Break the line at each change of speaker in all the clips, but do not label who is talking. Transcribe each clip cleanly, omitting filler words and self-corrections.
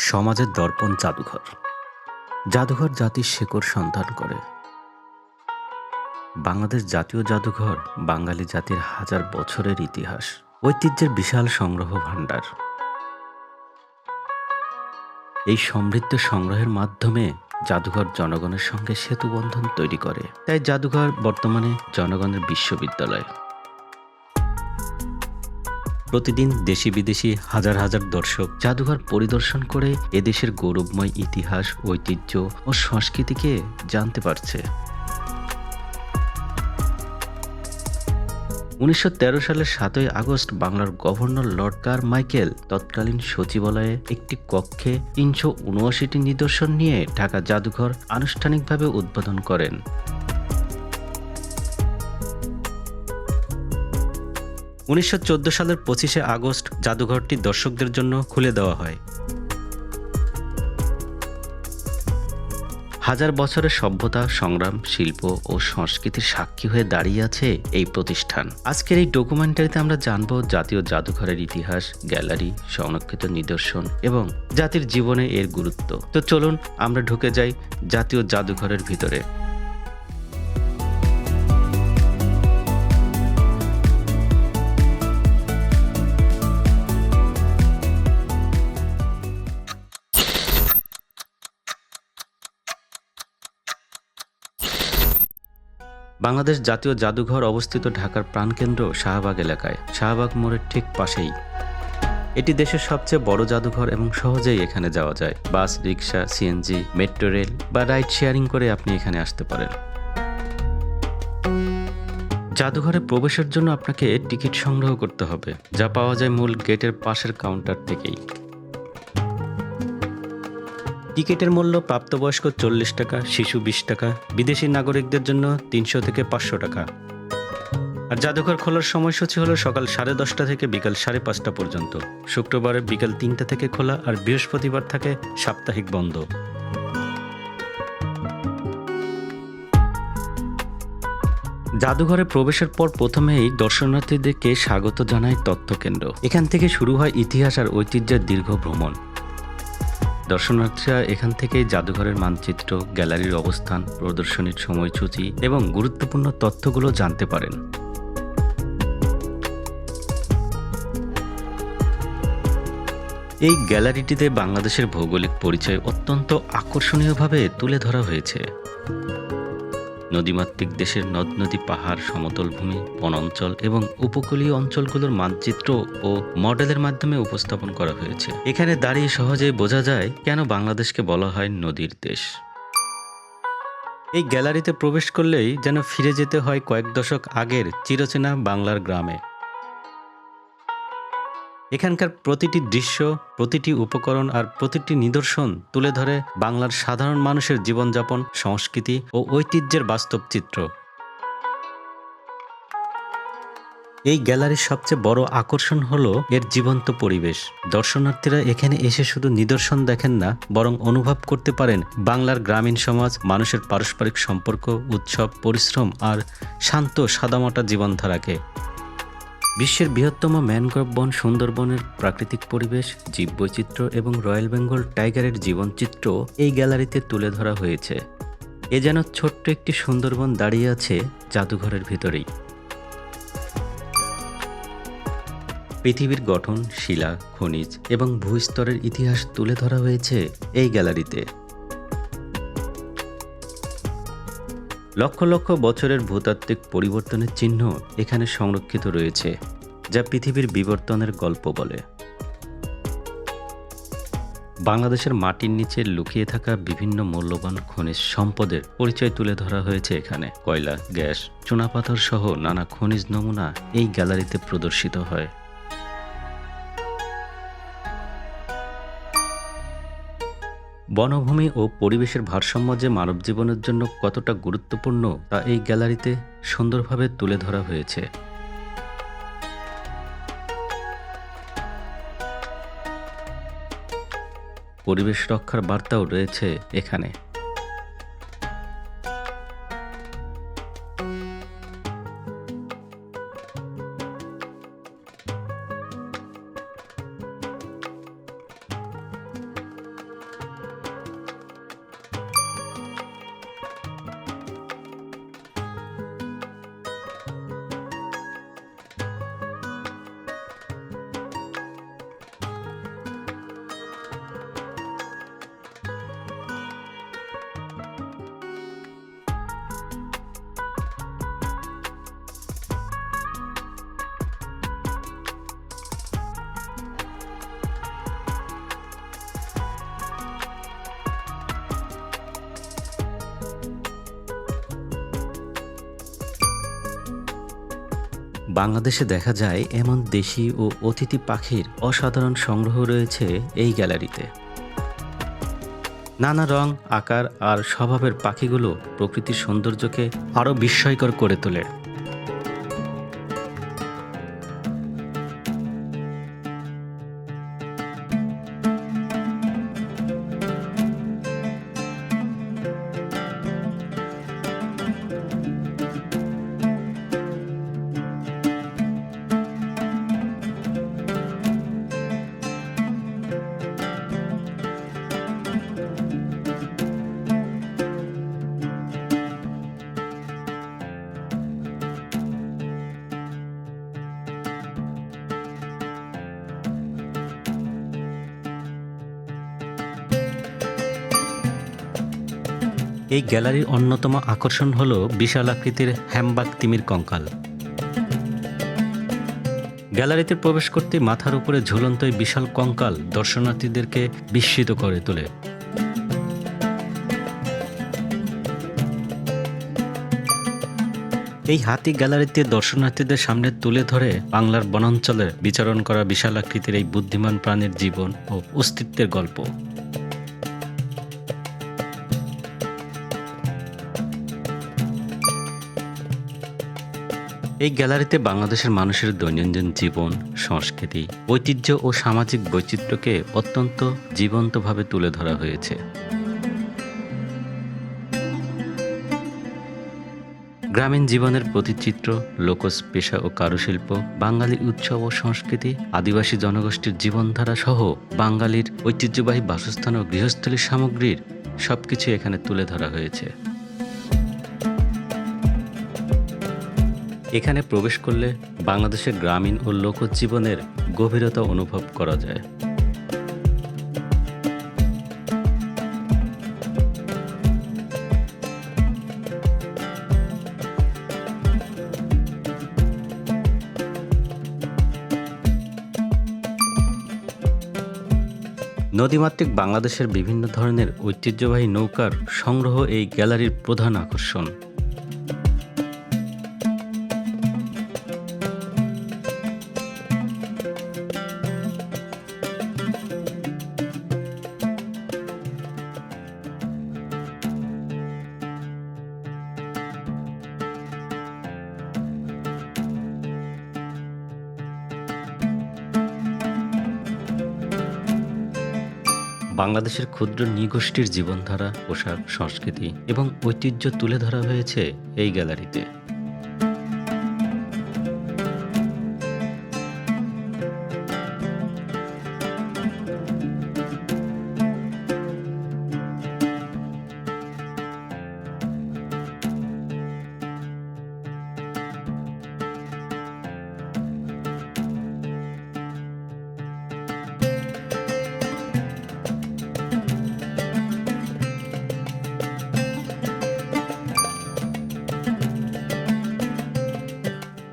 সমাজের দর্পণ জাদুঘর। জাদুঘর জাতির শেকড় সন্ধান করে। বাংলাদেশ জাতীয় জাদুঘর বাঙালি জাতির হাজার বছরের ইতিহাস, ঐতিহ্যের বিশাল সংগ্রহ ভাণ্ডার। এই সমৃদ্ধ সংগ্রহের মাধ্যমে জাদুঘর জনগণের সঙ্গে সেতুবন্ধন তৈরি করে। তাই জাদুঘর বর্তমানে জনগণের বিশ্ববিদ্যালয়। প্রতিদিন দেশি বিদেশি হাজার হাজার দর্শক জাদুঘর পরিদর্শন করে এদেশের গৌরবময় ইতিহাস, ঐতিহ্য ও সংস্কৃতিকে জানতে পারছে। 1913 সালের 7ই আগস্ট বাংলার গভর্নর লর্ড কারমাইকেল তৎকালীন সচিবালয়ে একটি কক্ষে 379টি নিদর্শন নিয়ে ঢাকা জাদুঘর আনুষ্ঠানিকভাবে উদ্বোধন করেন। 1914 সালের 25শে আগস্ট জাদুঘরটি দর্শকদের জন্য খুলে দেওয়া হয়। হাজার বছরের সভ্যতা, সংগ্রাম, শিল্প ও সংস্কৃতির সাক্ষী হয়ে দাঁড়িয়ে আছে এই প্রতিষ্ঠান। আজকের এই ডকুমেন্টারিতে আমরা জানব জাতীয় জাদুঘরের ইতিহাস, গ্যালারি, সংরক্ষিত নিদর্শন এবং জাতির জীবনে এর গুরুত্ব। তো চলুন আমরা ঢুকে যাই জাতীয় জাদুঘরের ভিতরে। বাংলাদেশ জাতীয় জাদুঘর অবস্থিত ঢাকার প্রাণকেন্দ্র শাহবাগ এলাকায়, শাহবাগ মোড়ের ঠিক পাশেই। এটি দেশের সবচেয়ে বড় জাদুঘর এবং সহজেই এখানে যাওয়া যায়। বাস, রিক্সা, সিএনজি, মেট্রো রেল বা রাইড শেয়ারিং করে আপনি এখানে আসতে পারেন। জাদুঘরে প্রবেশের জন্য আপনাকে টিকিট সংগ্রহ করতে হবে, যা পাওয়া যায় মূল গেটের পাশের কাউন্টার থেকেই। টিকিটের মূল্য প্রাপ্তবয়স্ক 40 টাকা, শিশু 20 টাকা, বিদেশি নাগরিকদের জন্য 300 থেকে 500 টাকা। আর জাদুঘর খোলার সময়সূচি হলো সকাল 10:30 থেকে বিকাল 5:30 পর্যন্ত। শুক্রবারে বিকাল 3টা থেকে খোলা আর বৃহস্পতিবার থাকে সাপ্তাহিক বন্ধ। জাদুঘরে প্রবেশের পর প্রথমেই দর্শনার্থীদেরকে স্বাগত জানায় তথ্যকেন্দ্র। এখান থেকে শুরু হয় ইতিহাস আর ঐতিহ্যের দীর্ঘ ভ্রমণ। দর্শনার্থীরা এখান থেকে জাদুঘরের মানচিত্র, গ্যালারির অবস্থান, প্রদর্শনীর সময়সূচি এবং গুরুত্বপূর্ণ তথ্যগুলো জানতে পারেন। এই গ্যালারিটিতে বাংলাদেশের ভৌগোলিক পরিচয় অত্যন্ত আকর্ষণীয়ভাবে তুলে ধরা হয়েছে। নদীমাতৃক দেশের নদ নদী, পাহাড়, সমতল ভূমি, বনাঞ্চল এবং উপকূলীয় অঞ্চলগুলোর মানচিত্র ও মডেলের মাধ্যমে উপস্থাপন করা হয়েছে। এখানে দাঁড়িয়ে সহজেই বোঝা যায় কেন বাংলাদেশকে বলা হয় নদীর দেশ। এই গ্যালারিতে প্রবেশ করলেই যেন ফিরে যেতে হয় কয়েক দশক আগের চিরচেনা বাংলার গ্রামে। এখানকার প্রতিটি দৃশ্য, প্রতিটি উপকরণ আর প্রতিটি নিদর্শন তুলে ধরে বাংলার সাধারণ মানুষের জীবনযাপন, সংস্কৃতি ও ঐতিহ্যের বাস্তব চিত্র। এই গ্যালারির সবচেয়ে বড় আকর্ষণ হলো এর জীবন্ত পরিবেশ। দর্শনার্থীরা এখানে এসে শুধু নিদর্শন দেখেন না, বরং অনুভব করতে পারেন বাংলার গ্রামীণ সমাজ, মানুষের পারস্পরিক সম্পর্ক, উৎসব, পরিশ্রম আর শান্ত সাদামাটা জীবনধারাকে। বিশ্বের বৃহত্তম ম্যানগ্রোভ বন সুন্দরবনের প্রাকৃতিক পরিবেশ, জীববৈচিত্র্য এবং রয়্যাল বেঙ্গল টাইগারের জীবনচিত্র এই গ্যালারিতে তুলে ধরা হয়েছে। এ যেন ছোট্ট একটি সুন্দরবন দাঁড়িয়ে আছে জাদুঘরের ভিতরেই। পৃথিবীর গঠন, শিলা, খনিজ এবং ভূস্তরের ইতিহাস তুলে ধরা হয়েছে এই গ্যালারিতে। লক্ষ লক্ষ বছরের ভূতাত্ত্বিক পরিবর্তনের চিহ্ন এখানে সংরক্ষিত রয়েছে, যা পৃথিবীর বিবর্তনের গল্প বলে। বাংলাদেশের মাটির নিচে লুকিয়ে থাকা বিভিন্ন মূল্যবান খনিজ সম্পদের পরিচয় তুলে ধরা হয়েছে এখানে। কয়লা, গ্যাস, চুনাপাথর সহ নানা খনিজ নমুনা এই গ্যালারিতে প্রদর্শিত হয়। বনভূমি ও পরিবেশের ভারসাম্য যে মানব জীবনের জন্য কতটা গুরুত্বপূর্ণ তা এই গ্যালারিতে সুন্দরভাবে তুলে ধরা হয়েছে। পরিবেশ রক্ষার বার্তাও রয়েছে এখানে। বাংলাদেশে দেখা যায় এমন দেশি ও অতিথি পাখির অসাধারণ সংগ্রহ রয়েছে এই গ্যালারিতে। নানা রং, আকার আর স্বভাবের পাখিগুলো প্রকৃতির সৌন্দর্যকে আরও বিস্ময়কর করে তোলে। এই গ্যালারির অন্যতম আকর্ষণ হল বিশাল আকৃতির হ্যামবাগ তিমির কঙ্কাল। গ্যালারিতে প্রবেশ করতে মাথার উপরে ঝুলন্ত এই বিশাল কঙ্কাল দর্শনার্থীদেরকে বিস্মিত করে তোলে। এই হাতি গ্যালারিতে দর্শনার্থীদের সামনে তুলে ধরে বাংলার বনাঞ্চলে বিচরণ করা বিশাল আকৃতির এই বুদ্ধিমান প্রাণীর জীবন ও অস্তিত্বের গল্প। এই গ্যালারিতে বাংলাদেশের মানুষের দৈনন্দিন জীবন, সংস্কৃতি, ঐতিহ্য ও সামাজিক বৈচিত্র্যকে অত্যন্ত জীবন্তভাবে তুলে ধরা হয়েছে। গ্রামীণ জীবনের প্রতিচিত্র, লোকজ পেশা ও কারুশিল্প, বাঙালি উৎসব ও সংস্কৃতি, আদিবাসী জনগোষ্ঠীর জীবনধারা সহ বাঙালির ঐতিহ্যবাহী বাসস্থান ও গৃহস্থলীর সামগ্রীর সবকিছু এখানে তুলে ধরা হয়েছে। এখানে প্রবেশ করলে বাংলাদেশের গ্রামীণ ও লোকজ জীবনের গভীরতা অনুভব করা যায়। নদীমাতৃক বাংলাদেশের বিভিন্ন ধরনের ঐতিহ্যবাহী নৌকার সংগ্রহ এই গ্যালারির প্রধান আকর্ষণ। বাংলাদেশের ক্ষুদ্র নৃগোষ্ঠীর জীবনধারা, পোশাক, সংস্কৃতি এবং ঐতিহ্য তুলে ধরা হয়েছে এই গ্যালারিতে।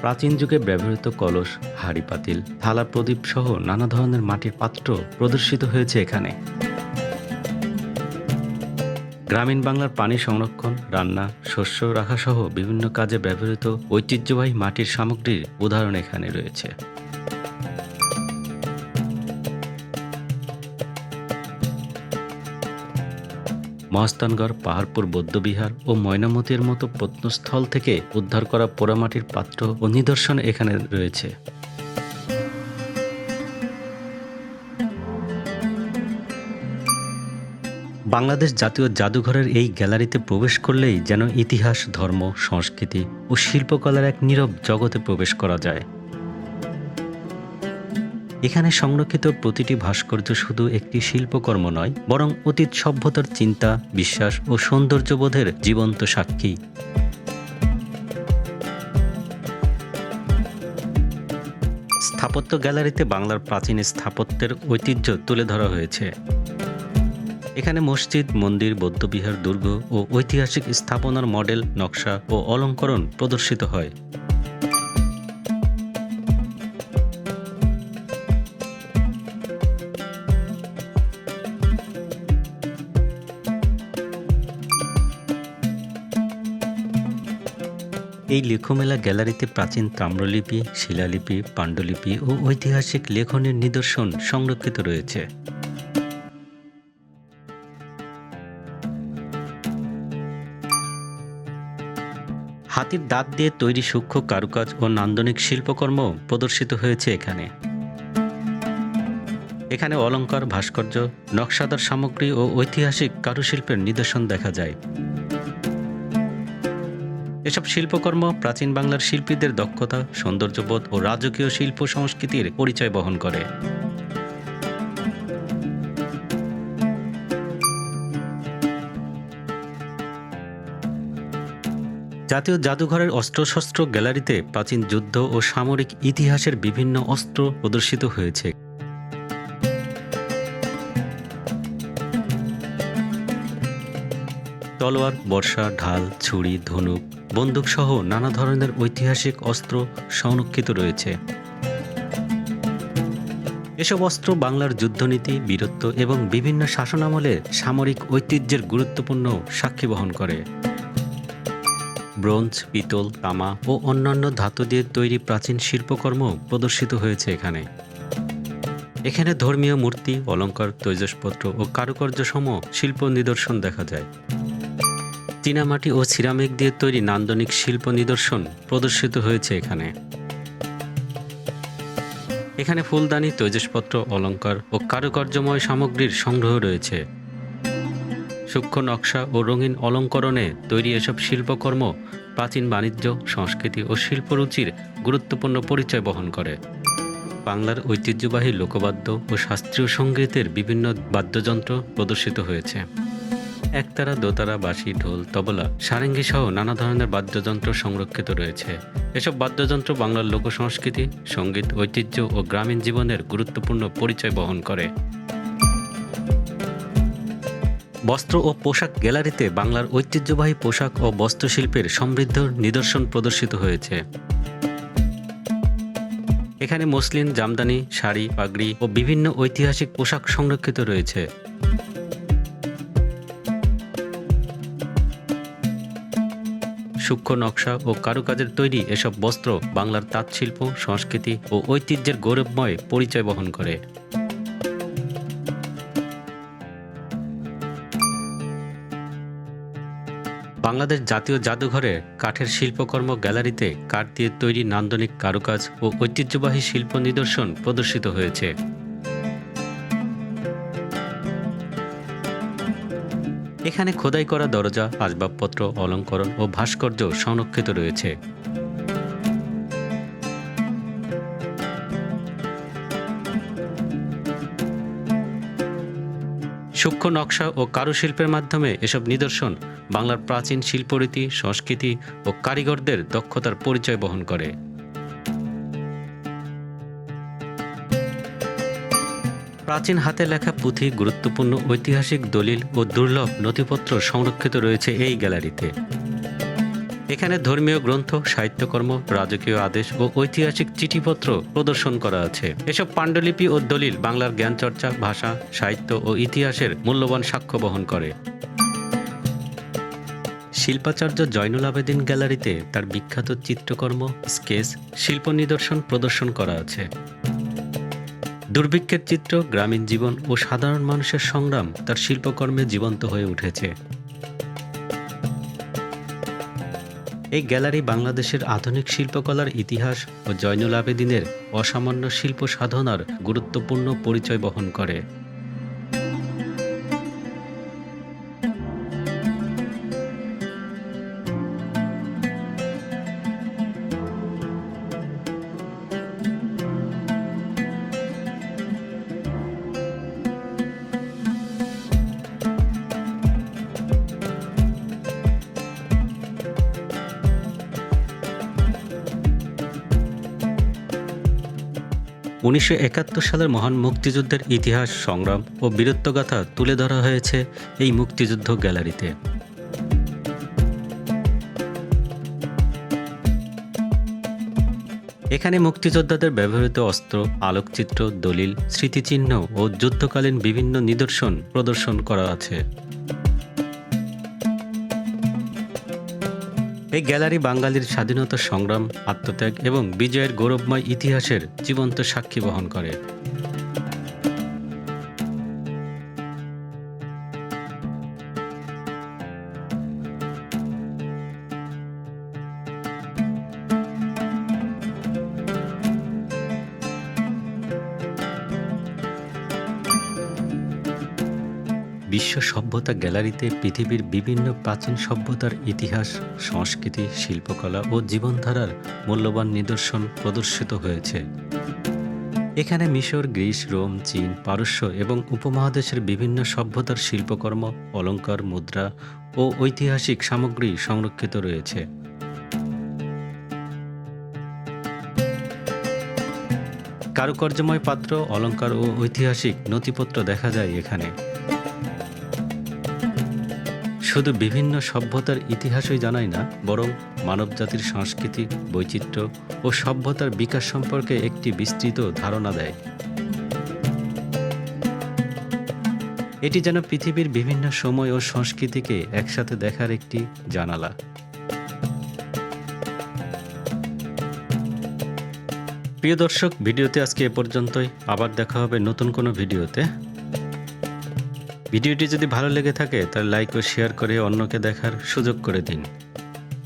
প্রাচীন যুগে ব্যবহৃত কলস, হাঁড়ি পাতিল, থালা, প্রদীপ সহ নানা ধরনের মাটির পাত্র প্রদর্শিত হয়েছে এখানে। গ্রামীণ বাংলার পানি সংরক্ষণ, রান্না, শস্য রাখা সহ বিভিন্ন কাজে ব্যবহৃত ঐতিহ্যবাহী মাটির সামগ্রীর উদাহরণ এখানে রয়েছে। মহাস্থানগড়, পাহাড়পুর বৌদ্ধবিহার ও ময়নামতির মতো প্রত্নস্থল থেকে উদ্ধার করা পোড়ামাটির পাত্র ও নিদর্শন এখানে রয়েছে। বাংলাদেশ জাতীয় জাদুঘরের এই গ্যালারিতে প্রবেশ করলেই যেন ইতিহাস, ধর্ম, সংস্কৃতি ও শিল্পকলার এক নীরব জগতে প্রবেশ করা যায়। এখানে সংরক্ষিত প্রতিটি ভাস্কর্য শুধু একটি শিল্পকর্ম নয়, বরং অতীত সভ্যতার চিন্তা, বিশ্বাস ও সৌন্দর্যবোধের জীবন্ত সাক্ষী। স্থাপত্য গ্যালারিতে বাংলার প্রাচীন স্থাপত্যের ঐতিহ্য তুলে ধরা হয়েছে। এখানে মসজিদ, মন্দির, বৌদ্ধবিহার, দুর্গ ও ঐতিহাসিক স্থাপনার মডেল, নকশা ও অলঙ্করণ প্রদর্শিত হয়। এই লেখমেলা গ্যালারিতে প্রাচীন তাম্রলিপি, শিলালিপি, পাণ্ডুলিপি ও ঐতিহাসিক লেখনের নিদর্শন সংরক্ষিত রয়েছে। হাতির দাঁত দিয়ে তৈরি সূক্ষ্ম কারুকাজ ও নান্দনিক শিল্পকর্ম প্রদর্শিত হয়েছে এখানে। এখানে অলংকার, ভাস্কর্য, নকশাদার সামগ্রী ও ঐতিহাসিক কারুশিল্পের নিদর্শন দেখা যায়। এসব শিল্পকর্ম প্রাচীন বাংলার শিল্পীদের দক্ষতা, সৌন্দর্যবোধ ও রাজকীয় শিল্প সংস্কৃতির পরিচয় বহন করে। জাতীয় জাদুঘরের অস্ত্রশস্ত্র গ্যালারিতে প্রাচীন যুদ্ধ ও সামরিক ইতিহাসের বিভিন্ন অস্ত্র প্রদর্শিত হয়েছে। তলোয়ার, বর্শা, ঢাল, ছুরি, ধনুক, বন্দুক সহ নানা ধরনের ঐতিহাসিক অস্ত্র সংরক্ষিত রয়েছে। এসব অস্ত্র বাংলার যুদ্ধনীতি, বীরত্ব এবং বিভিন্ন শাসনামলের সামরিক ঐতিহ্যের গুরুত্বপূর্ণ সাক্ষী বহন করে। ব্রোঞ্জ, পিতল, তামা ও অন্যান্য ধাতু দিয়ে তৈরি প্রাচীন শিল্পকর্ম প্রদর্শিত হয়েছে এখানে ধর্মীয় মূর্তি, অলংকার, তৈজসপত্র ও কারুকার্য সম শিল্প নিদর্শন দেখা যায়। চীনামাটি ও সিরামিক দিয়ে তৈরি নান্দনিক শিল্প নিদর্শন প্রদর্শিত হয়েছে এখানে ফুলদানি, তৈজসপত্র, অলংকার ও কারুকার্যময় সামগ্রীর সংগ্রহ রয়েছে। সূক্ষ্ম নকশা ও রঙিন অলঙ্করণে তৈরি এসব শিল্পকর্ম প্রাচীন বাণিজ্য, সংস্কৃতি ও শিল্পরুচির গুরুত্বপূর্ণ পরিচয় বহন করে। বাংলার ঐতিহ্যবাহী লোকবাদ্য ও শাস্ত্রীয় সঙ্গীতের বিভিন্ন বাদ্যযন্ত্র প্রদর্শিত হয়েছে। একতারা, দোতারা, বাঁশি, ঢোল, তবলা, সারেঙ্গি সহ নানা ধরনের বাদ্যযন্ত্র সংরক্ষিত রয়েছে। এসব বাদ্যযন্ত্র বাংলার লোকসংস্কৃতি, সঙ্গীত, ঐতিহ্য ও গ্রামীণ জীবনের গুরুত্বপূর্ণ পরিচয় বহন করে। বস্ত্র ও পোশাক গ্যালারিতে বাংলার ঐতিহ্যবাহী পোশাক ও বস্ত্রশিল্পের সমৃদ্ধ নিদর্শন প্রদর্শিত হয়েছে। এখানে মসলিন, জামদানি, শাড়ি, পাগড়ি ও বিভিন্ন ঐতিহাসিক পোশাক সংরক্ষিত রয়েছে। সূক্ষ্ম নকশা ও কারুকাজের তৈরি এসব বস্ত্র বাংলার তাঁতশিল্প, সংস্কৃতি ও ঐতিহ্যের গৌরবময় পরিচয় বহন করে। বাংলাদেশ জাতীয় জাদুঘরে কাঠের শিল্পকর্ম গ্যালারিতে কাঠ দিয়ে তৈরি নান্দনিক কারুকাজ ও ঐতিহ্যবাহী শিল্প নিদর্শন প্রদর্শিত হয়েছে। এখানে খোদাই করা দরজা, আসবাবপত্র, অলংকরণ ও ভাস্কর্য সংরক্ষিত রয়েছে। সূক্ষ্ম নকশা ও কারুশিল্পের মাধ্যমে এসব নিদর্শন বাংলার প্রাচীন শিল্পরীতি, সংস্কৃতি ও কারিগরদের দক্ষতার পরিচয় বহন করে। প্রাচীন হাতে লেখা পুঁথি, গুরুত্বপূর্ণ ঐতিহাসিক দলিল ও দুর্লভ নথিপত্র সংরক্ষিত রয়েছে এই গ্যালারিতে। এখানে ধর্মীয় গ্রন্থ, সাহিত্যকর্ম, রাজকীয় আদেশ ও ঐতিহাসিক চিঠিপত্র প্রদর্শন করা আছে। এসব পাণ্ডুলিপি ও দলিল বাংলার জ্ঞানচর্চা, ভাষা, সাহিত্য ও ইতিহাসের মূল্যবান সাক্ষ্য বহন করে। শিল্পাচার্য জয়নুল আবেদিন গ্যালারিতে তার বিখ্যাত চিত্রকর্ম, স্কেচ, শিল্প নিদর্শন প্রদর্শন করা আছে। দুর্ভিক্ষের চিত্র, গ্রামীণ জীবন ও সাধারণ মানুষের সংগ্রাম তার শিল্পকর্মে জীবন্ত হয়ে উঠেছে। এই গ্যালারি বাংলাদেশের আধুনিক শিল্পকলার ইতিহাস ও জয়নুল আবেদিনের অসামান্য শিল্প সাধনার গুরুত্বপূর্ণ পরিচয় বহন করে। উনিশশো ৭১ সালের মহান মুক্তিযুদ্ধের ইতিহাস, সংগ্রাম ও বীরত্বগাথা তুলে ধরা হয়েছে এই মুক্তিযুদ্ধ গ্যালারিতে। এখানে মুক্তিযোদ্ধাদের ব্যবহৃত অস্ত্র, আলোকচিত্র, দলিল, স্মৃতিচিহ্ন ও যুদ্ধকালীন বিভিন্ন নিদর্শন প্রদর্শন করা আছে। এই গ্যালারি বাঙালির স্বাধীনতা সংগ্রাম, আত্মত্যাগ এবং বিজয়ের গৌরবময় ইতিহাসের জীবন্ত সাক্ষী বহন করে। বিশ্ব সভ্যতা গ্যালারিতে পৃথিবীর বিভিন্ন প্রাচীন সভ্যতার ইতিহাস, সংস্কৃতি, শিল্পকলা ও জীবনধারার মূল্যবান নিদর্শন প্রদর্শিত হয়েছে। এখানে মিশর, গ্রিস, রোম, চীন, পারস্য এবং উপমহাদেশের বিভিন্ন সভ্যতার শিল্পকর্ম, অলংকার, মুদ্রা ও ঐতিহাসিক সামগ্রী সংরক্ষিত রয়েছে। কারুকার্যময় পাত্র, অলংকার ও ঐতিহাসিক নথিপত্র দেখা যায় এখানে। শুধু বিভিন্ন সভ্যতার ইতিহাসই জানায় না, বরং মানবজাতির সাংস্কৃতিক বৈচিত্র্য ও সভ্যতার বিকাশ সম্পর্কে একটি বিস্তৃত ধারণা দেয়। এটি যেন পৃথিবীর বিভিন্ন সময় ও সংস্কৃতিকে একসাথে দেখার একটি জানালা। প্রিয় দর্শক, ভিডিওতে আজকে এ পর্যন্তই। আবার দেখা হবে নতুন কোনো ভিডিওতে। ভিডিওটি যদি ভালো লেগে থাকে তাহলে লাইক ও শেয়ার করে অন্যকে দেখার সুযোগ করে দিন।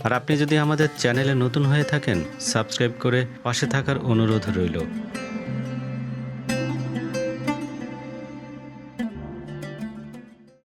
আর আপনি যদি আমাদের চ্যানেলে নতুন হয়ে থাকেন, সাবস্ক্রাইব করে পাশে থাকার অনুরোধ রইল।